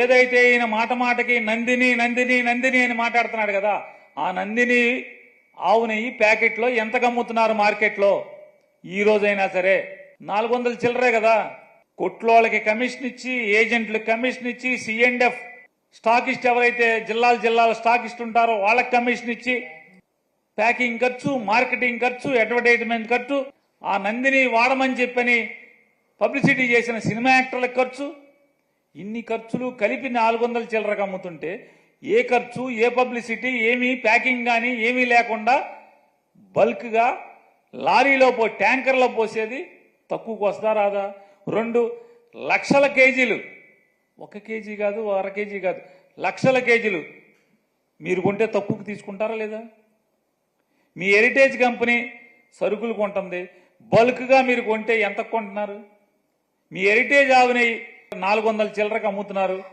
ఏదైతే ఈయన మాట మాటకి నందిని నందిని నందిని అని మాట్లాడుతున్నాడు కదా, ఆ నందిని ఆవు నెయ్యి ప్యాకెట్లో ఎంత అమ్ముతున్నారు మార్కెట్లో? ఈ రోజైనా సరే 400 చిల్లరే కదా. కొట్లోళ్ళకి కమిషన్ ఇచ్చి, ఏజెంట్లకు కమిషన్ ఇచ్చి, C&F స్టాకిస్ట్ ఎవరైతే జిల్లాల స్టాకిస్ట్ ఉంటారో వాళ్ళకి కమిషన్ ఇచ్చి, ప్యాకింగ్ ఖర్చు, మార్కెటింగ్ ఖర్చు, అడ్వర్టైజ్మెంట్ ఖర్చు, ఆ నందిని వాడమని చెప్పని పబ్లిసిటీ చేసిన సినిమా యాక్టర్లకు ఖర్చు, ఇన్ని ఖర్చులు కలిపి 400 చిల్లరకు అమ్ముతుంటే ఏ ఖర్చు, ఏ పబ్లిసిటీ, ఏమీ ప్యాకింగ్ కానీ ఏమీ లేకుండా బల్క్గా లారీలో ట్యాంకర్లో పోసేది తక్కువకు వస్తా రాదా? 2 లక్షల కేజీలు, 1 కేజీ కాదు, అర కేజీ కాదు, లక్షల కేజీలు మీరు కొంటే తక్కువకు తీసుకుంటారా లేదా? మీ హెరిటేజ్ కంపెనీ సరుకులు కొంటుంది, బల్క్గా మీరు కొంటే ఎంత కొంటున్నారు? మీ హెరిటేజ్ ఆవుని 400 చిల్లరకు అమ్ముతున్నారు.